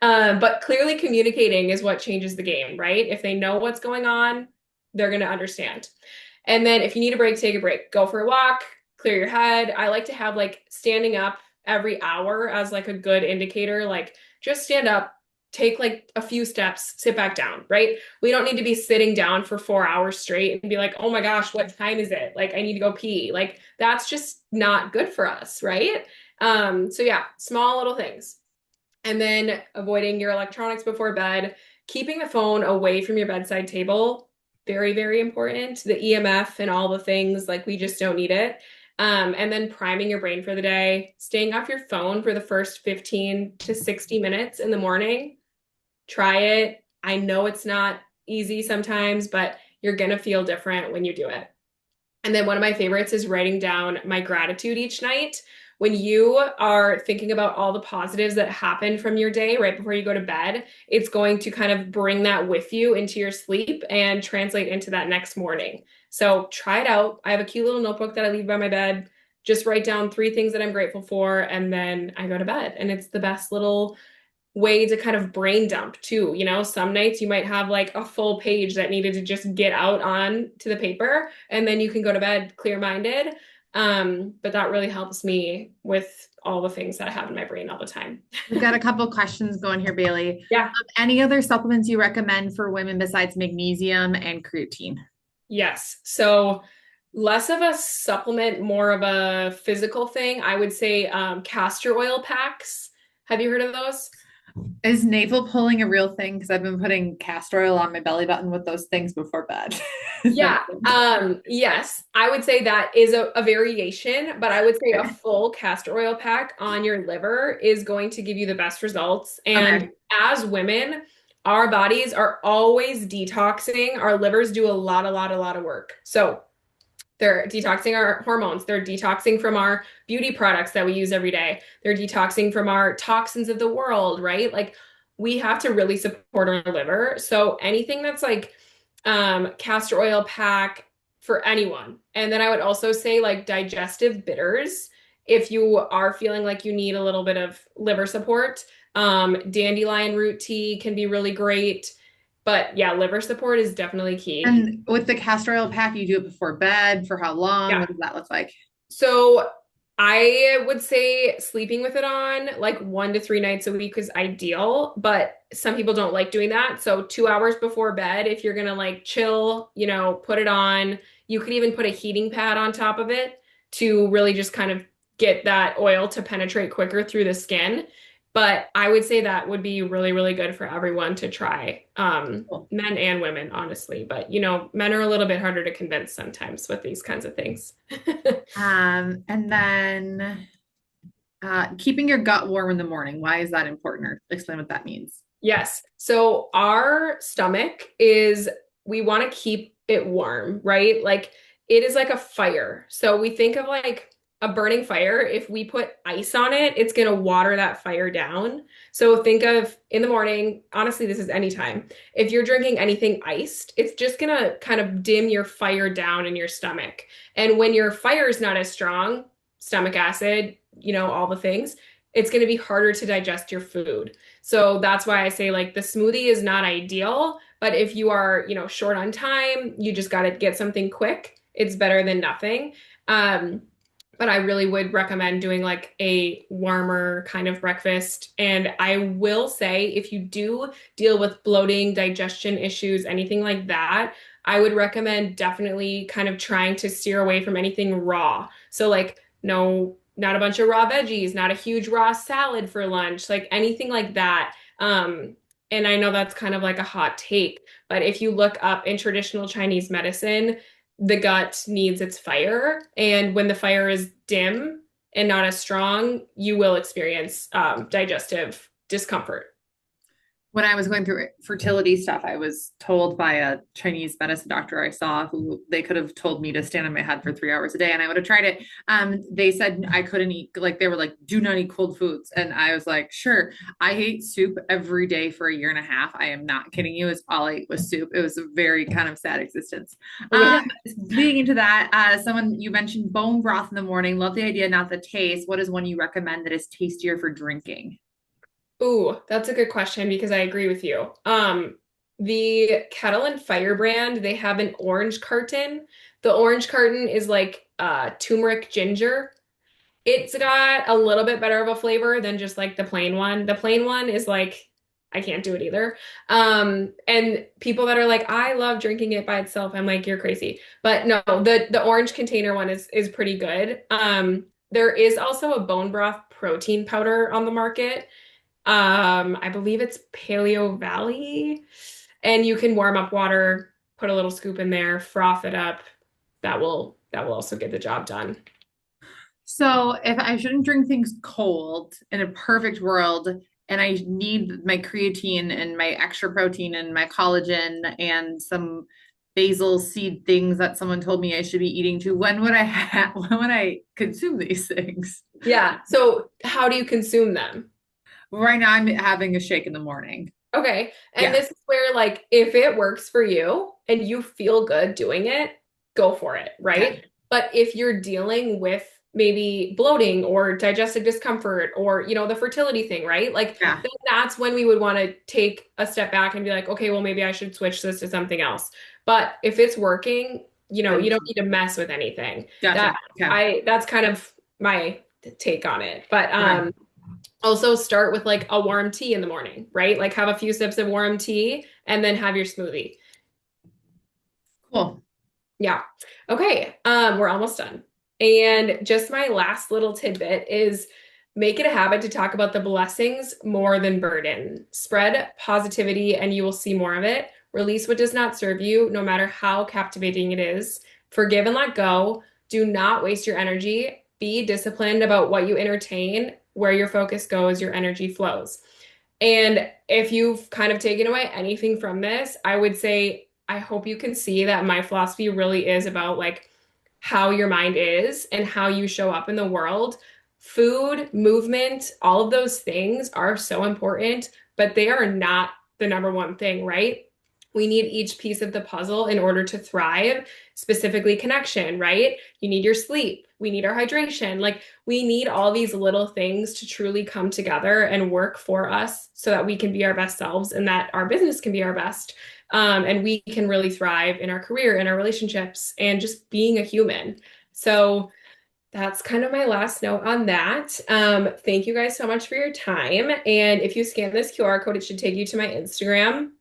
But clearly communicating is what changes the game, right? If they know what's going on, they're going to understand. And then if you need a break, take a break. Go for a walk, clear your head. I like to have like standing up every hour as like a good indicator. Like just stand up, take like a few steps, sit back down, right? We don't need to be sitting down for 4 hours straight and be like, oh my gosh, what time is it? Like I need to go pee. Like that's just not good for us, right? So yeah, small little things. And then avoiding your electronics before bed, keeping the phone away from your bedside table, very, very important. The EMF and all the things, like we just don't need it. And then priming your brain for the day, staying off your phone for the first 15 to 60 minutes in the morning. Try it. I know it's not easy sometimes, but you're going to feel different when you do it. And then one of my favorites is writing down my gratitude each night. When you are thinking about all the positives that happen from your day right before you go to bed, it's going to kind of bring that with you into your sleep and translate into that next morning. So try it out. I have a cute little notebook that I leave by my bed. Just write down 3 things that I'm grateful for, and then I go to bed. And it's the best little way to kind of brain dump too. Some nights you might have like a full page that needed to just get out on to the paper, and then you can go to bed clear-minded. But that really helps me with all the things that I have in my brain all the time. We've got a couple questions going here, Bailey. Yeah. Any other supplements you recommend for women besides magnesium and creatine? Yes. So less of a supplement, more of a physical thing. I would say castor oil packs. Have you heard of those? Is navel pulling a real thing? Because I've been putting castor oil on my belly button with those things before bed. Yeah. Yes, I would say that is a variation, but I would say a full castor oil pack on your liver is going to give you the best results. And Okay. as women, our bodies are always detoxing. Our livers do a lot of work. So they're detoxing our hormones. They're detoxing from our beauty products that we use every day. They're detoxing from our toxins of the world, right? Like we have to really support our liver. So anything that's like castor oil pack for anyone. And then I would also say like digestive bitters. If you are feeling like you need a little bit of liver support, dandelion root tea can be really great. But yeah, liver support is definitely key. And with the castor oil pack, you do it before bed. For how long? Yeah. What does that look like? So I would say sleeping with it on like 1 to 3 nights a week is ideal, but some people don't like doing that. So 2 hours before bed, if you're gonna like chill, put it on. You could even put a heating pad on top of it to really just kind of get that oil to penetrate quicker through the skin. But I would say that would be really, really good for everyone to try, Cool. men and women, honestly. But men are a little bit harder to convince sometimes with these kinds of things. And then keeping your gut warm in the morning. Why is that important? Or explain what that means. Yes. So our stomach is, we want to keep it warm, right? Like it is like a fire. So we think of like a burning fire. If we put ice on it, it's going to water that fire down. So think of in the morning, honestly, this is anytime. If you're drinking anything iced, it's just going to kind of dim your fire down in your stomach. And when your fire is not as strong, stomach acid, all the things, it's going to be harder to digest your food. So that's why I say like the smoothie is not ideal, but if you are, short on time, you just got to get something quick. It's better than nothing. Um, but I really would recommend doing like a warmer kind of breakfast. And I will say if you do deal with bloating, digestion issues, anything like that, I would recommend definitely kind of trying to steer away from anything raw. So like no, not a bunch of raw veggies, not a huge raw salad for lunch, like anything like that. And I know that's kind of like a hot take, but if you look up in traditional Chinese medicine, the gut needs its fire. And when the fire is dim and not as strong, you will experience digestive discomfort. When I was going through fertility stuff, I was told by a Chinese medicine doctor I saw who they could have told me to stand on my head for 3 hours a day and I would have tried it. They said I couldn't eat, like they were like, do not eat cold foods. And I was like, sure. I ate soup every day for a year and a half. I am not kidding you. It's all I ate was soup. It was a very kind of sad existence. Yeah. Leading into that, someone you mentioned bone broth in the morning. Love the idea, not the taste. What is one you recommend that is tastier for drinking? Ooh, that's a good question because I agree with you. The Kettle and Fire brand, they have an orange carton. The orange carton is like turmeric ginger. It's got a little bit better of a flavor than just like the plain one. The plain one is like, I can't do it either. And people that are like, I love drinking it by itself, I'm like, you're crazy. But no, the orange container one is pretty good. There is also a bone broth protein powder on the market. I believe it's Paleo Valley, and you can warm up water, put a little scoop in there, froth it up. That will also get the job done. So if I shouldn't drink things cold in a perfect world, and I need my creatine and my extra protein and my collagen and some basil seed things that someone told me I should be eating too, when would I consume these things? Yeah. So how do you consume them? Right now I'm having a shake in the morning. Okay. And Yeah. this is where, like, if it works for you and you feel good doing it, go for it, Okay. right? But if you're dealing with maybe bloating or digestive discomfort or, the fertility thing, right? Like, Yeah. then that's when we would want to take a step back and be like, okay, well, maybe I should switch this to something else. But if it's working, you Then don't need to mess with anything. gotcha. Okay. That's kind of my take on it. But Okay. also start with like a warm tea in the morning, right? Like have a few sips of warm tea and then have your smoothie. Cool. Yeah. Okay. We're almost done. And just my last little tidbit is make it a habit to talk about the blessings more than burden. Spread positivity and you will see more of it. Release what does not serve you, no matter how captivating it is. Forgive and let go. Do not waste your energy. Be disciplined about what you entertain. Where your focus goes, your energy flows. And if you've kind of taken away anything from this, I would say, I hope you can see that my philosophy really is about like how your mind is and how you show up in the world. Food, movement, all of those things are so important, but they are not the number one thing, right? We need each piece of the puzzle in order to thrive, specifically connection, right? You need your sleep. We need our hydration. Like we need all these little things to truly come together and work for us so that we can be our best selves and that our business can be our best. And we can really thrive in our career, in our relationships, and just being a human. So that's kind of my last note on that. Thank you guys so much for your time. And if you scan this QR code, it should take you to my Instagram.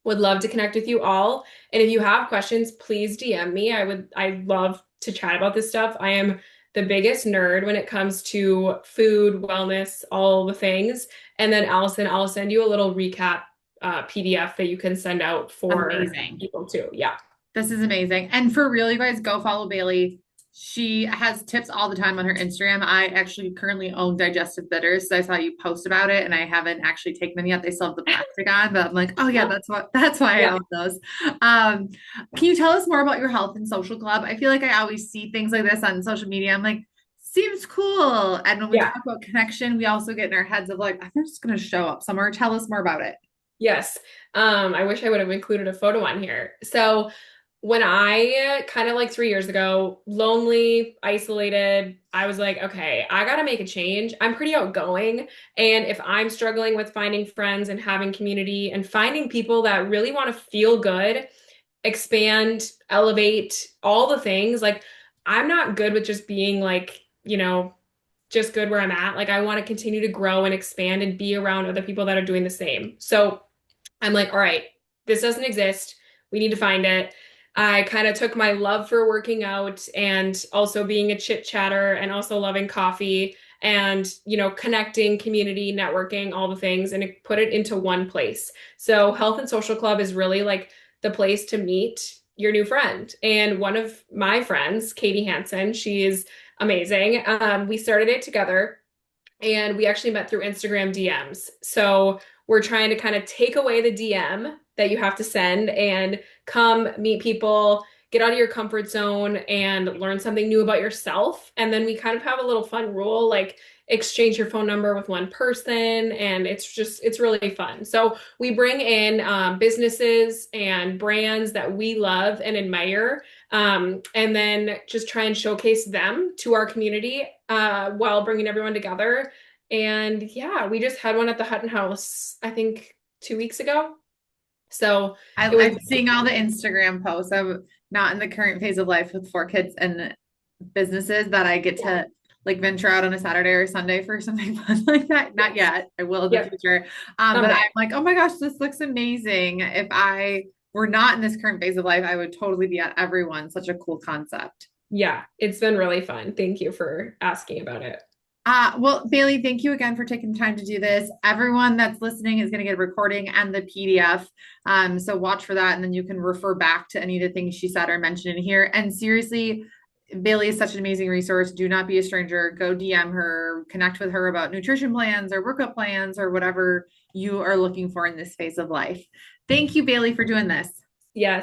Would love to connect with you all. And if you have questions, please DM me. I'd love to chat about this stuff. I am the biggest nerd when it comes to food, wellness, all the things. And then Allison, I'll send you a little recap PDF that you can send out for Amazing. people too. Yeah. This is amazing. And for real, you guys, go follow Bailey. She has tips all the time on her Instagram. I actually currently own digestive bitters. So I saw you post about it and I haven't actually taken them yet. They still have the plastic on, but I'm like, oh yeah, that's why I Yeah. own those. Um, can you tell us more about your health and social club? I feel like I always see things like this on social media. I'm like, seems cool. And when we Yeah. talk about connection, we also get in our heads of like, I'm just gonna show up somewhere. Tell us more about it. Yes. I wish I would have included a photo on here. So when I kind of like 3 years ago, lonely, isolated, I was like, okay, I got to make a change. I'm pretty outgoing. And if I'm struggling with finding friends and having community and finding people that really want to feel good, expand, elevate, all the things, like I'm not good with just being like, just good where I'm at. Like I want to continue to grow and expand and be around other people that are doing the same. So I'm like, all right, this doesn't exist. We need to find it. I kind of took my love for working out and also being a chit chatter and also loving coffee and, connecting, community, networking, all the things, and put it into one place. So Health and Social Club is really like the place to meet your new friend. And one of my friends, Katie Hansen, she is amazing. We started it together and we actually met through Instagram DMs. So we're trying to kind of take away the DM that you have to send and come meet people, get out of your comfort zone and learn something new about yourself. And then we kind of have a little fun rule like exchange your phone number with one person. And it's really fun. So we bring in businesses and brands that we love and admire. And then just try and showcase them to our community while bringing everyone together. And yeah, we just had one at the Hutton House, I think 2 weeks ago. So it was, I'm seeing all the Instagram posts. I'm not in the current phase of life with 4 kids and businesses that I get to like venture out on a Saturday or Sunday for something fun like that. Not yet. I will in the yep, future. But someday. I'm like, oh my gosh, this looks amazing. If I were not in this current phase of life, I would totally be at everyone. Such a cool concept. Yeah, it's been really fun. Thank you for asking about it. Well, Bailey, thank you again for taking the time to do this. Everyone that's listening is going to get a recording and the PDF. So watch for that, and then you can refer back to any of the things she said or mentioned in here. And seriously, Bailey is such an amazing resource. Do not be a stranger. Go DM her, connect with her about nutrition plans or workout plans or whatever you are looking for in this phase of life. Thank you, Bailey, for doing this. Yes.